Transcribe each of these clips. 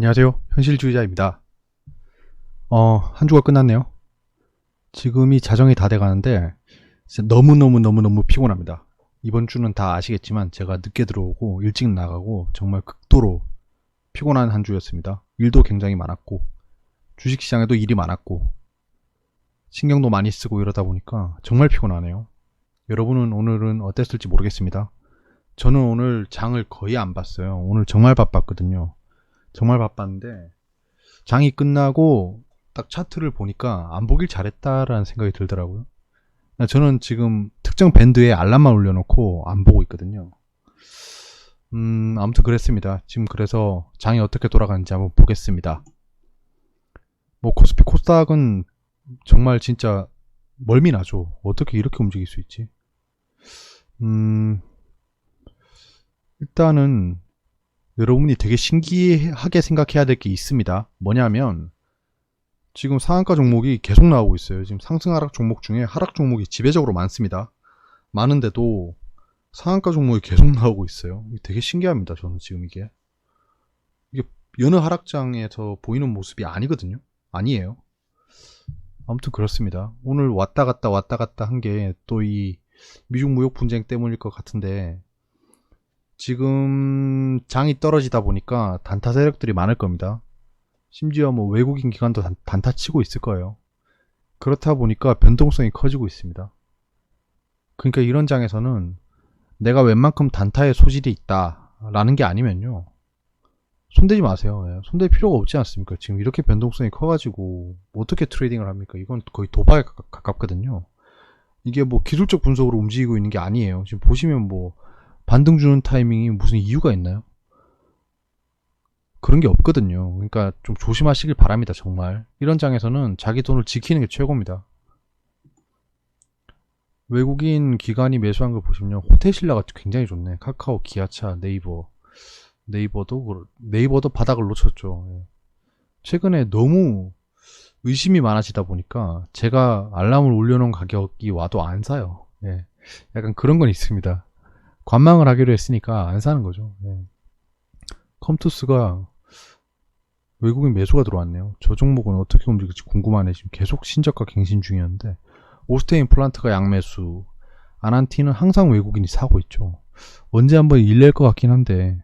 안녕하세요. 현실주의자입니다. 한 주가 끝났네요. 지금이 자정이 다 돼가는데 진짜 너무너무 피곤합니다. 이번 주는 다 아시겠지만 제가 늦게 들어오고 일찍 나가고 정말 극도로 피곤한 한 주였습니다. 일도 굉장히 많았고 주식시장에도 일이 많았고 신경도 많이 쓰고 이러다 보니까 정말 피곤하네요. 여러분은 오늘은 어땠을지 모르겠습니다. 저는 오늘 장을 거의 안 봤어요. 오늘 정말 바빴거든요. 정말 바빴는데 장이 끝나고 딱 차트를 보니까 안 보길 잘했다라는 생각이 들더라고요. 저는 지금 특정 밴드에 알람만 올려놓고 안 보고 있거든요. 아무튼 그랬습니다. 지금 그래서 장이 어떻게 돌아가는지 한번 보겠습니다. 뭐 코스피 코스닥은 정말 진짜 멀미나죠. 어떻게 이렇게 움직일 수 있지? 일단은 여러분이 되게 신기하게 생각해야 될 게 있습니다. 뭐냐면 지금 상한가 종목이 계속 나오고 있어요. 지금 상승 하락 종목 중에 하락 종목이 지배적으로 많습니다. 많은데도 상한가 종목이 계속 나오고 있어요. 되게 신기합니다. 저는 지금 이게 여느 하락장에서 보이는 모습이 아니거든요. 아니에요. 아무튼 그렇습니다. 오늘 왔다 갔다 한 게 또 이 미중 무역 분쟁 때문일 것 같은데 지금 장이 떨어지다 보니까 단타 세력들이 많을 겁니다. 심지어 뭐 외국인 기관도 단타 치고 있을 거예요. 그렇다 보니까 변동성이 커지고 있습니다. 그러니까 이런 장에서는 내가 웬만큼 단타에 소질이 있다 라는 게 아니면요, 손대지 마세요. 손댈 필요가 없지 않습니까? 지금 이렇게 변동성이 커가지고 어떻게 트레이딩을 합니까? 이건 거의 도박에 가깝거든요. 이게 뭐 기술적 분석으로 움직이고 있는 게 아니에요. 지금 보시면 뭐 반등 주는 타이밍이 무슨 이유가 있나요? 그런 게 없거든요. 그러니까 좀 조심하시길 바랍니다. 정말 이런 장에서는 자기 돈을 지키는 게 최고입니다. 외국인 기관이 매수한 걸 보시면 호텔신라가 굉장히 좋네. 카카오, 기아차, 네이버도 바닥을 놓쳤죠. 최근에 너무 의심이 많아지다 보니까 제가 알람을 올려놓은 가격이 와도 안 사요. 약간 그런 건 있습니다. 관망을 하기로 했으니까 안 사는 거죠. 컴투스가 외국인 매수가 들어왔네요. 저 종목은 어떻게 움직일지 궁금하네. 지금 계속 신저가 갱신 중이었는데 오스테인 플란트가 양매수, 아난티는 항상 외국인이 사고 있죠. 언제 한번 일낼 것 같긴 한데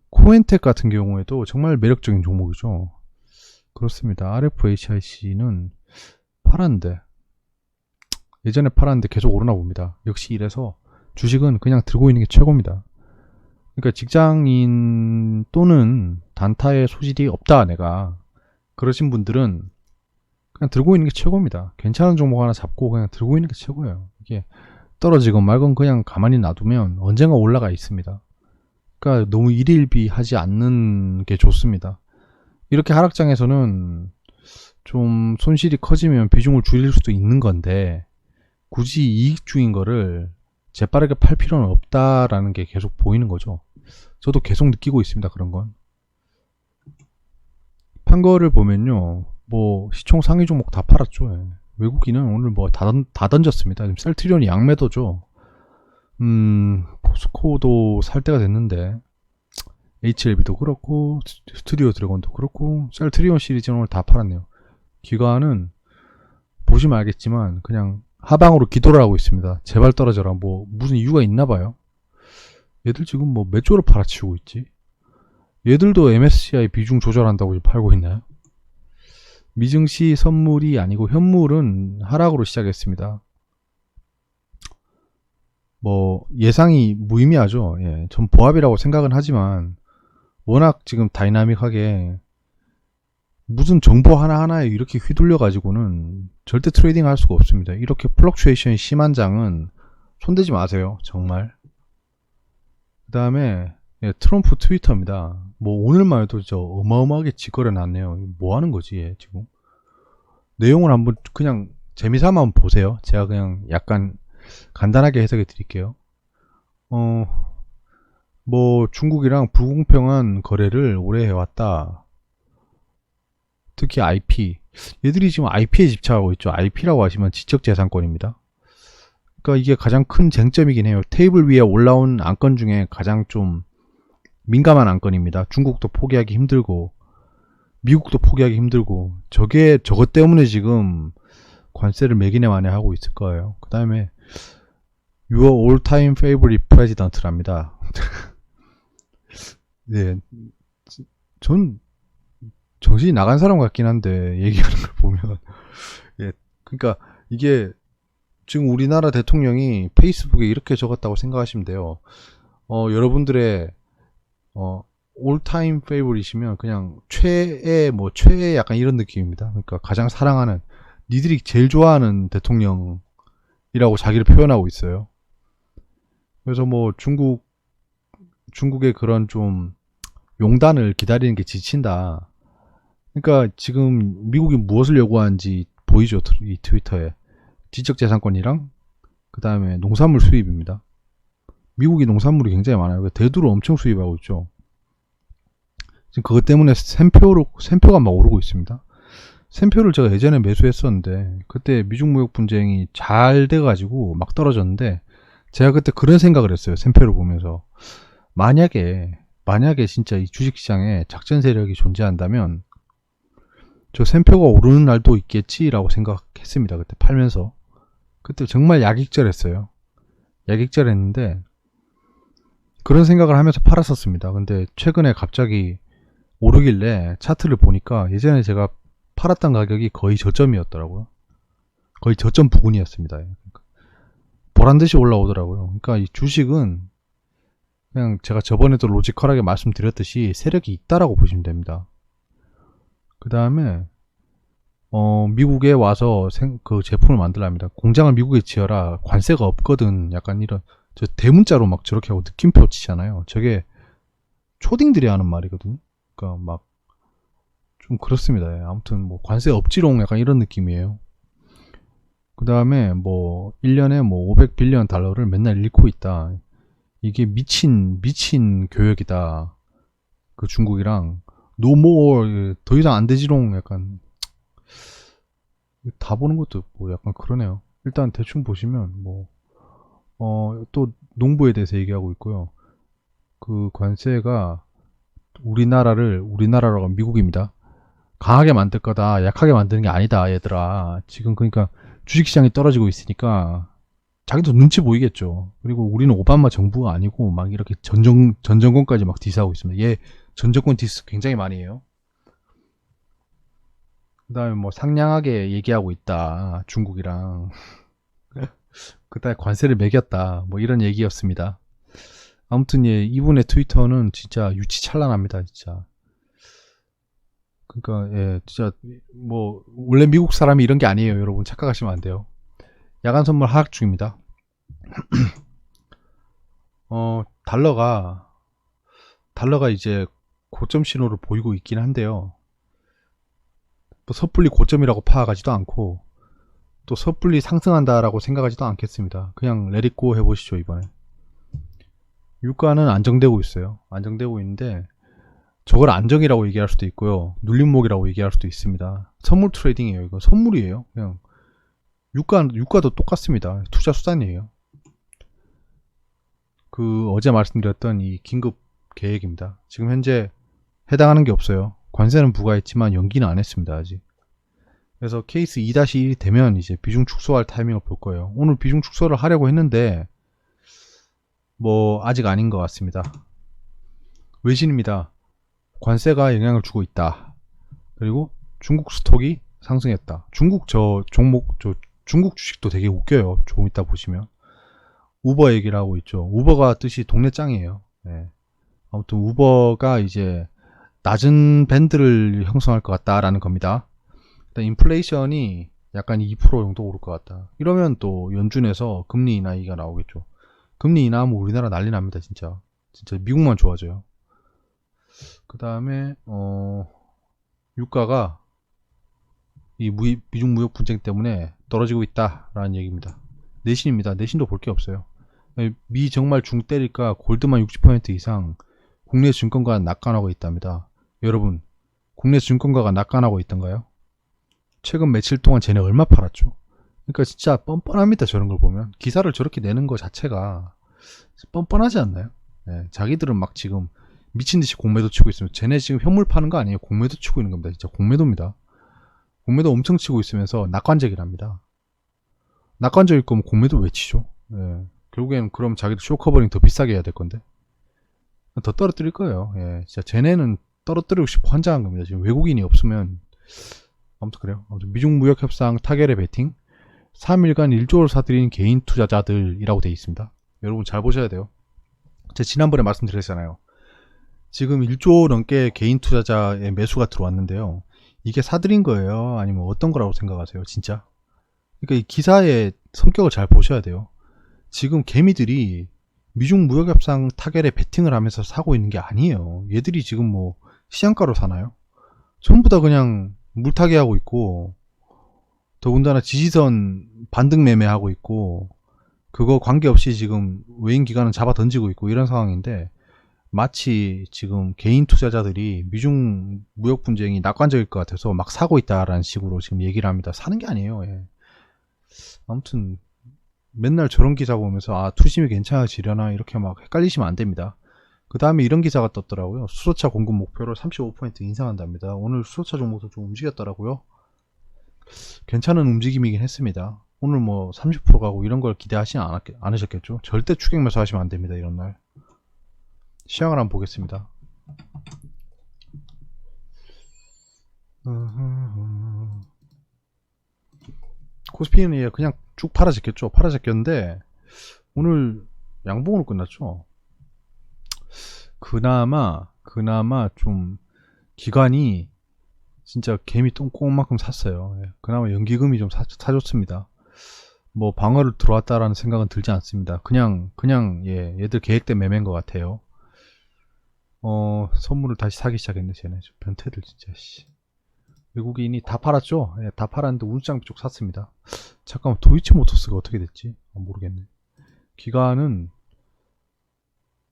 코엔텍 같은 경우에도 정말 매력적인 종목이죠. 그렇습니다. RFHIC는 팔았는데 예전에 팔았는데 계속 오르나 봅니다. 역시 이래서 주식은 그냥 들고 있는 게 최고입니다. 그러니까 직장인 또는 단타에 소질이 없다 내가 그러신 분들은 그냥 들고 있는 게 최고입니다. 괜찮은 종목 하나 잡고 그냥 들고 있는 게 최고예요. 이게 떨어지건 말건 그냥 가만히 놔두면 언젠가 올라가 있습니다. 그러니까 너무 일일비하지 않는 게 좋습니다. 이렇게 하락장에서는 좀 손실이 커지면 비중을 줄일 수도 있는 건데 굳이 이익주인 거를 재빠르게 팔 필요는 없다라는 게 계속 보이는 거죠. 저도 계속 느끼고 있습니다. 그런 건. 판 거를 보면요, 뭐 시총 상위 종목 다 팔았죠. 외국인은 오늘 뭐 다 던졌습니다. 지금 셀트리온이 양매도죠. 포스코도 살 때가 됐는데 HLB도 그렇고 스튜디오 드래곤도 그렇고 셀트리온 시리즈는 오늘 다 팔았네요. 기관은 보시면 알겠지만 그냥 하방으로 기도를 하고 있습니다. 제발 떨어져라. 뭐 무슨 이유가 있나 봐요. 얘들 지금 뭐 몇 조를 팔아치우고 있지? 얘들도 MSCI 비중 조절한다고 팔고 있나요? 미증시 선물이 아니고 현물은 하락으로 시작했습니다. 뭐 예상이 무의미하죠. 전 보합이라고 생각은 하지만 워낙 지금 다이나믹하게 무슨 정보 하나하나에 이렇게 휘둘려 가지고는 절대 트레이딩 할 수가 없습니다. 이렇게 플럭추에이션이 심한 장은 손대지 마세요. 정말. 그 다음에 트럼프 트위터입니다. 뭐 오늘만 해도 저 어마어마하게 짓거려 놨네요. 뭐 하는 거지 지금. 내용을 한번 그냥 재미삼아 한번 보세요. 제가 그냥 약간 간단하게 해석해 드릴게요. 뭐 중국이랑 불공평한 거래를 오래 해왔다. 특히 IP. 얘들이 지금 IP에 집착하고 있죠. IP라고 하시면 지적재산권입니다. 그러니까 이게 가장 큰 쟁점이긴 해요. 테이블 위에 올라온 안건 중에 가장 좀 민감한 안건입니다. 중국도 포기하기 힘들고 미국도 포기하기 힘들고 저것 때문에 지금 관세를 매기네 마네 하고 있을 거예요. 그 다음에 Your all-time favorite president랍니다. 네, 전 정신이 나간 사람 같긴 한데 얘기하는 걸 보면 예, 그러니까 이게 지금 우리나라 대통령이 페이스북에 이렇게 적었다고 생각하시면 돼요. 여러분들의 올타임 페이보릿이면 그냥 최애 약간 이런 느낌입니다. 그러니까 가장 사랑하는 니들이 제일 좋아하는 대통령이라고 자기를 표현하고 있어요. 그래서 뭐 중국의 그런 좀 용단을 기다리는 게 지친다. 그러니까 지금 미국이 무엇을 요구하는지 보이죠, 이 트위터에. 지적재산권이랑 그 다음에 농산물 수입입니다. 미국이 농산물이 굉장히 많아요. 대두를 엄청 수입하고 있죠. 지금 그것 때문에 샘표가 막 오르고 있습니다. 샘표를 제가 예전에 매수했었는데 그때 미중 무역 분쟁이 잘 돼가지고 막 떨어졌는데 제가 그때 그런 생각을 했어요. 샘표를 보면서 만약에 진짜 이 주식시장에 작전 세력이 존재한다면 저 샘표가 오르는 날도 있겠지라고 생각했습니다. 그때 팔면서 그때 정말 약익절했어요. 약익절했는데 그런 생각을 하면서 팔았었습니다. 근데 최근에 갑자기 오르길래 차트를 보니까 예전에 제가 팔았던 가격이 거의 저점이었더라고요. 거의 저점 부근이었습니다. 보란듯이 올라오더라고요. 그러니까 이 주식은 그냥 제가 저번에도 로지컬하게 말씀드렸듯이 세력이 있다라고 보시면 됩니다. 그 다음에 미국에 와서 그 제품을 만들랍니다. 공장을 미국에 지어라. 관세가 없거든. 약간 이런 저 대문자로 막 저렇게 하고 느낌표 치잖아요. 저게 초딩들이 하는 말이거든요. 그러니까 막 좀 그렇습니다. 아무튼 뭐 관세 없지롱 약간 이런 느낌이에요. 그 다음에 뭐 1년에 뭐 500빌리언 달러를 맨날 잃고 있다. 이게 미친 교역이다. 그 중국이랑 no more 더 이상 안 되지롱 약간 다 보는 것도 뭐 약간 그러네요. 일단 대충 보시면 뭐 또 농부에 대해서 얘기하고 있고요. 그 관세가 우리나라라고 미국입니다. 강하게 만들 거다. 약하게 만드는 게 아니다, 얘들아. 지금 그러니까 주식시장이 떨어지고 있으니까 자기도 눈치 보이겠죠. 그리고 우리는 오바마 정부가 아니고 막 이렇게 전 정권까지 막 디스하고 있습니다. 얘 전 정권 디스 굉장히 많이 해요. 그 다음에 뭐 상냥하게 얘기하고 있다. 중국이랑. 그 다음에 관세를 매겼다. 뭐 이런 얘기였습니다. 아무튼 예, 이분의 트위터는 진짜 유치찬란합니다. 진짜. 그러니까 예, 진짜 뭐 원래 미국 사람이 이런 게 아니에요. 여러분 착각하시면 안 돼요. 야간 선물 하락 중입니다. 달러가 이제 고점 신호를 보이고 있긴 한데요. 뭐 섣불리 고점이라고 파악하지도 않고 또 섣불리 상승한다라고 생각하지도 않겠습니다. 그냥 레릿고 해보시죠. 이번에 유가는 안정되고 있어요. 안정되고 있는데 저걸 안정이라고 얘기할 수도 있고요. 눌림목이라고 얘기할 수도 있습니다. 선물 트레이딩이에요. 이거 선물이에요. 그냥 유가도 똑같습니다. 투자 수단이에요. 그 어제 말씀드렸던 이 긴급 계획입니다. 지금 현재 해당하는 게 없어요. 관세는 부과했지만 연기는 안 했습니다. 아직. 그래서 케이스 2-1이 되면 이제 비중 축소할 타이밍을 볼 거예요. 오늘 비중 축소를 하려고 했는데 뭐 아직 아닌 것 같습니다. 외신입니다. 관세가 영향을 주고 있다. 그리고 중국 스톡이 상승했다. 중국 중국 주식도 되게 웃겨요. 조금 이따 보시면 우버 얘기를 하고 있죠. 우버가 뜻이 동네 짱이에요. 네. 아무튼 우버가 이제 낮은 밴드를 형성할 것 같다라는 겁니다. 일단 인플레이션이 약간 2% 정도 오를 것 같다. 이러면 또 연준에서 금리 인하기가 나오겠죠. 금리 인하하면 우리나라 난리 납니다. 진짜 미국만 좋아져요. 그 다음에 유가가 이 미중 무역 분쟁 때문에 떨어지고 있다라는 얘기입니다. 내신입니다. 내신도 볼 게 없어요. 미 정말 중 때릴까 골드만 60% 이상 국내 증권가가 낙관하고 있답니다. 여러분, 국내 증권가가 낙관하고 있던가요? 최근 며칠 동안 쟤네 얼마 팔았죠? 그러니까 진짜 뻔뻔합니다. 저런 걸 보면 기사를 저렇게 내는 거 자체가 뻔뻔하지 않나요? 네, 자기들은 막 지금 미친듯이 공매도 치고 있으면 쟤네 지금 현물 파는 거 아니에요. 공매도 치고 있는 겁니다. 진짜 공매도입니다. 공매도 엄청 치고 있으면서 낙관적이랍니다. 낙관적일 거면 공매도 왜 치죠? 예. 결국에는 그럼 자기도 쇼커버링 더 비싸게 해야 될 건데 더 떨어뜨릴 거예요. 예. 진짜 쟤네는 떨어뜨리고 싶어 환장한 겁니다. 지금 외국인이 없으면 아무튼 그래요. 아무튼 미중 무역 협상 타결의 베팅 3일간 1조를 사들인 개인 투자자들이라고 되어 있습니다. 여러분 잘 보셔야 돼요. 제가 지난번에 말씀드렸잖아요. 지금 1조 넘게 개인 투자자의 매수가 들어왔는데요. 이게 사들인 거예요? 아니면 어떤 거라고 생각하세요? 진짜? 그러니까 이 기사의 성격을 잘 보셔야 돼요. 지금 개미들이 미중 무역협상 타결에 베팅을 하면서 사고 있는 게 아니에요. 얘들이 지금 뭐 시장가로 사나요? 전부 다 그냥 물타기 하고 있고 더군다나 지지선 반등 매매하고 있고 그거 관계없이 지금 외인 기관은 잡아 던지고 있고 이런 상황인데 마치 지금 개인 투자자들이 미중 무역 분쟁이 낙관적일 것 같아서 막 사고 있다라는 식으로 지금 얘기를 합니다. 사는 게 아니에요. 예. 아무튼 맨날 저런 기사 보면서 아 투심이 괜찮아지려나 이렇게 막 헷갈리시면 안 됩니다. 그 다음에 이런 기사가 떴더라고요. 수소차 공급 목표를 35% 인상한답니다. 오늘 수소차 종목도 좀 움직였더라고요. 괜찮은 움직임이긴 했습니다. 오늘 뭐 30% 가고 이런 걸 기대하지 않으셨겠죠? 절대 추격 매수 하시면 안 됩니다. 이런 날. 시황을 한번 보겠습니다. 코스피는 그냥 쭉 팔아졌겠죠. 팔아졌겠는데 오늘 양봉으로 끝났죠. 그나마 좀 기관이 진짜 개미 똥꼬만큼 샀어요. 예. 그나마 연기금이 좀 사줬습니다. 뭐 방어를 들어왔다라는 생각은 들지 않습니다. 그냥 예, 얘들 계획된 매매인 것 같아요. 선물을 다시 사기 시작했네. 쟤네 변태들 진짜 씨. 외국인이 다 팔았죠. 예, 다 팔았는데 운장비 쪽 샀습니다. 잠깐만 도이치모터스가 어떻게 됐지? 모르겠네. 기관은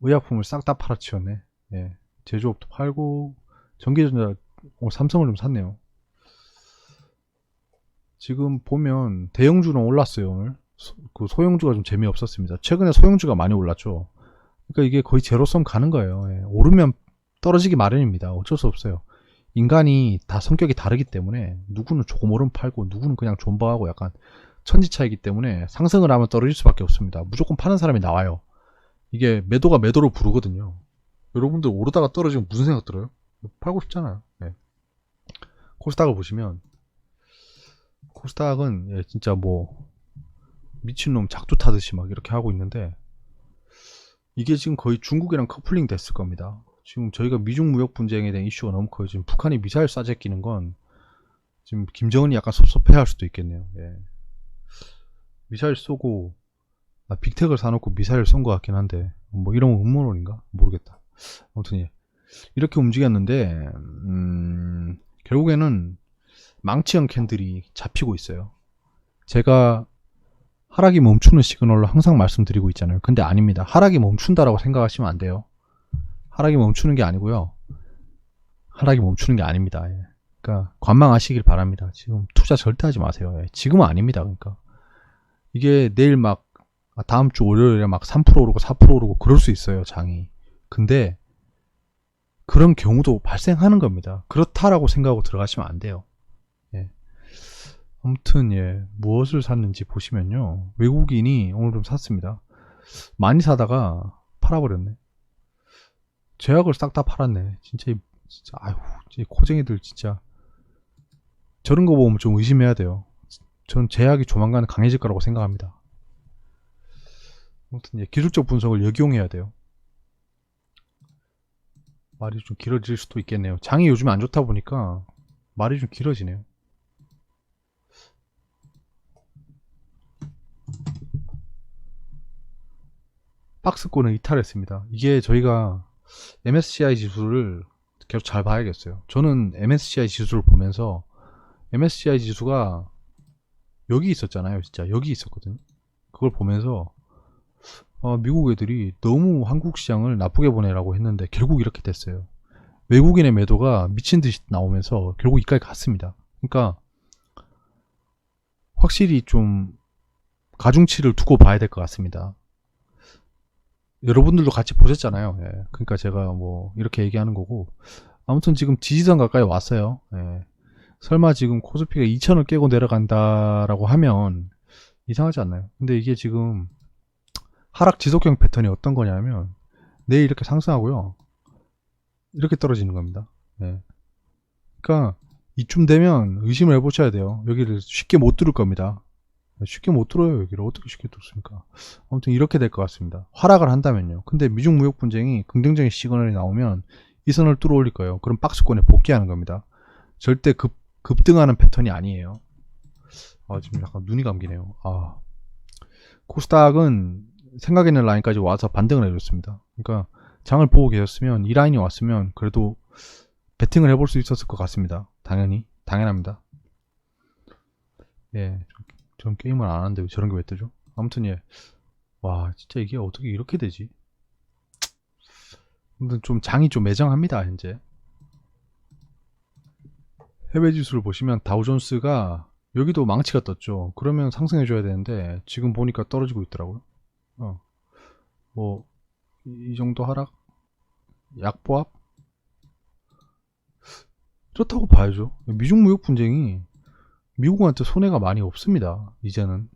의약품을 싹 다 팔아치웠네. 예, 제조업도 팔고 전기전자 삼성을 좀 샀네요. 지금 보면 대형주는 올랐어요. 오늘 그 소형주가 좀 재미없었습니다. 최근에 소형주가 많이 올랐죠. 그러니까 이게 거의 제로섬 가는 거예요. 예, 오르면 떨어지기 마련입니다. 어쩔 수 없어요. 인간이 다 성격이 다르기 때문에 누구는 조금 오르면 팔고 누구는 그냥 존버하고 약간 천지차이기 때문에 상승을 하면 떨어질 수밖에 없습니다. 무조건 파는 사람이 나와요. 이게 매도가 매도로 부르거든요. 여러분들 오르다가 떨어지면 무슨 생각 들어요? 팔고 싶잖아요. 네. 코스닥을 보시면 코스닥은 예, 진짜 뭐 미친놈 작두 타듯이 막 이렇게 하고 있는데 이게 지금 거의 중국이랑 커플링 됐을 겁니다. 지금 저희가 미중 무역 분쟁에 대한 이슈가 너무 커요. 지금 북한이 미사일 쏴제끼는 건 지금 김정은이 약간 섭섭해할 수도 있겠네요. 예. 미사일 쏘고 빅텍을 사놓고 미사일 쏜 것 같긴 한데 뭐 이런 음모론인가 모르겠다. 아무튼 예. 이렇게 움직였는데 결국에는 망치형 캔들이 잡히고 있어요. 제가 하락이 멈추는 시그널로 항상 말씀드리고 있잖아요. 근데 아닙니다. 하락이 멈춘다라고 생각하시면 안 돼요. 하락이 멈추는 게 아니고요. 하락이 멈추는 게 아닙니다. 예. 그러니까 관망하시길 바랍니다. 지금 투자 절대 하지 마세요. 예. 지금은 아닙니다. 그러니까 이게 내일 막 다음 주 월요일에 막 3% 오르고 4% 오르고 그럴 수 있어요. 장이. 근데 그런 경우도 발생하는 겁니다. 그렇다라고 생각하고 들어가시면 안 돼요. 예. 아무튼 예, 무엇을 샀는지 보시면요. 외국인이 오늘 좀 샀습니다. 많이 사다가 팔아버렸네. 제약을 싹 다 팔았네. 진짜 아휴, 코쟁이들 진짜 저런 거 보면 좀 의심해야 돼요. 전 제약이 조만간 강해질 거라고 생각합니다. 아무튼 예, 기술적 분석을 역용해야 돼요. 말이 좀 길어질 수도 있겠네요. 장이 요즘 안 좋다 보니까 말이 좀 길어지네요. 박스권을 이탈했습니다. 이게 저희가 MSCI 지수를 계속 잘 봐야겠어요. 저는 MSCI 지수를 보면서 MSCI 지수가 여기 있었잖아요. 진짜 여기 있었거든요. 그걸 보면서 미국 애들이 너무 한국 시장을 나쁘게 보내라고 했는데 결국 이렇게 됐어요. 외국인의 매도가 미친 듯이 나오면서 결국 이까지 갔습니다. 그러니까 확실히 좀 가중치를 두고 봐야 될 것 같습니다. 여러분들도 같이 보셨잖아요. 예. 그러니까 제가 뭐 이렇게 얘기하는 거고, 아무튼 지금 지지선 가까이 왔어요. 예. 설마 지금 코스피가 2000을 깨고 내려간다라고 하면 이상하지 않나요? 근데 이게 지금 하락 지속형 패턴이 어떤 거냐면, 내일 이렇게 상승하고요, 이렇게 떨어지는 겁니다. 예. 그러니까 이쯤 되면 의심을 해보셔야 돼요. 여기를 쉽게 못 뚫을 겁니다. 쉽게 못 뚫어요. 여기를 어떻게 쉽게 뚫습니까? 아무튼 이렇게 될 것 같습니다. 하락을 한다면요. 근데 미중 무역 분쟁이 긍정적인 시그널이 나오면 이 선을 뚫어 올릴 거예요. 그럼 박스권에 복귀하는 겁니다. 절대 급등하는 패턴이 아니에요. 지금 약간 눈이 감기네요. 코스닥은 생각 있는 라인까지 와서 반등을 해줬습니다. 그러니까 장을 보고 계셨으면, 이 라인이 왔으면 그래도 베팅을 해볼 수 있었을 것 같습니다. 당연합니다. 예, 전 게임을 안 하는데 저런 게 왜 뜨죠? 아무튼 예, 와 진짜 이게 어떻게 이렇게 되지? 아무튼 좀 장이 좀 매정합니다. 현재 해외 지수를 보시면 다우존스가 여기도 망치가 떴죠. 그러면 상승해줘야 되는데 지금 보니까 떨어지고 있더라고요. 뭐 이 정도 하락, 약보합 그렇다고 봐야죠. 미중 무역 분쟁이 미국한테 손해가 많이 없습니다. 이제는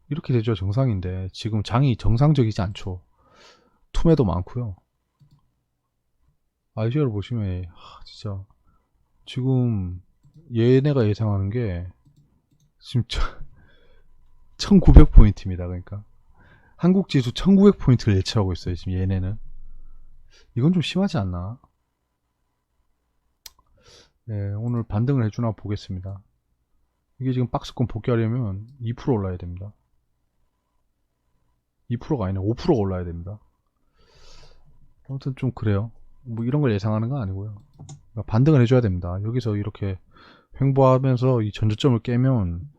이렇게 되죠. 정상인데 지금 장이 정상적이지 않죠. 투매도 많고요. ICR을 보시면 진짜 지금 얘네가 예상하는 게 지금 1900포인트입니다. 그러니까 한국 지수 1900포인트를 예측하고 있어요. 지금 얘네는. 이건 좀 심하지 않나? 네, 오늘 반등을 해주나 보겠습니다. 이게 지금 박스권 복귀하려면 2% 올라야 됩니다. 2%가 아니라 5%가 올라야 됩니다. 아무튼 좀 그래요. 뭐 이런 걸 예상하는 건 아니고요. 그러니까 반등을 해줘야 됩니다. 여기서 이렇게 횡보하면서 이 전저점을 깨면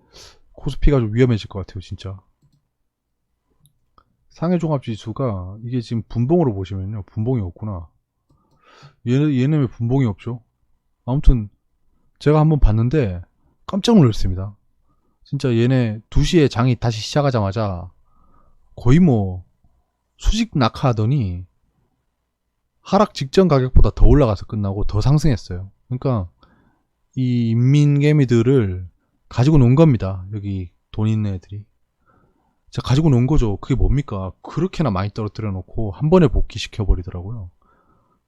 코스피가 좀 위험해질 것 같아요. 진짜. 상해종합지수가 이게 지금 분봉으로 보시면요. 분봉이 없구나. 얘는 왜 분봉이 없죠? 아무튼 제가 한번 봤는데 깜짝 놀랐습니다. 진짜 얘네 2시에 장이 다시 시작하자마자 거의 뭐 수직 낙하하더니 하락 직전 가격보다 더 올라가서 끝나고 더 상승했어요. 그러니까 이 인민개미들을 가지고 논 겁니다. 여기 돈 있는 애들이. 자, 가지고 논 거죠. 그게 뭡니까? 그렇게나 많이 떨어뜨려 놓고 한 번에 복귀시켜 버리더라고요.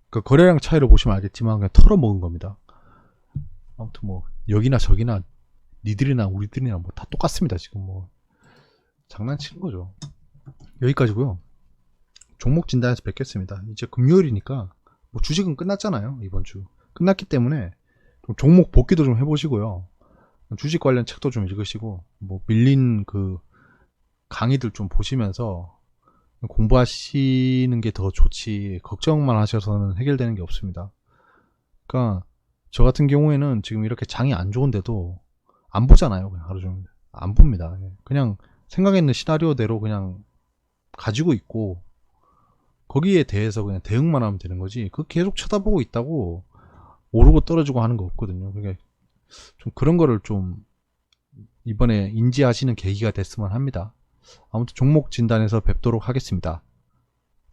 그 거래량 차이를 보시면 알겠지만 그냥 털어먹은 겁니다. 아무튼 뭐 여기나 저기나 니들이나 우리들이나 뭐 다 똑같습니다. 지금 뭐 장난치는 거죠. 여기까지고요. 종목 진단에서 뵙겠습니다. 이제 금요일이니까 뭐 주식은 끝났잖아요. 이번 주 끝났기 때문에 좀 종목 복귀도 좀 해보시고요. 주식 관련 책도 좀 읽으시고 뭐 밀린 그 강의들 좀 보시면서 공부하시는 게 더 좋지, 걱정만 하셔서는 해결되는 게 없습니다. 그러니까 저 같은 경우에는 지금 이렇게 장이 안 좋은데도 안 보잖아요. 그냥 하루 종일 안 봅니다. 그냥 생각에 있는 시나리오대로 그냥 가지고 있고 거기에 대해서 그냥 대응만 하면 되는 거지, 그 계속 쳐다보고 있다고 오르고 떨어지고 하는 거 없거든요. 그러니까 좀 그런 거를 좀 이번에 인지하시는 계기가 됐으면 합니다. 아무튼 종목 진단에서 뵙도록 하겠습니다.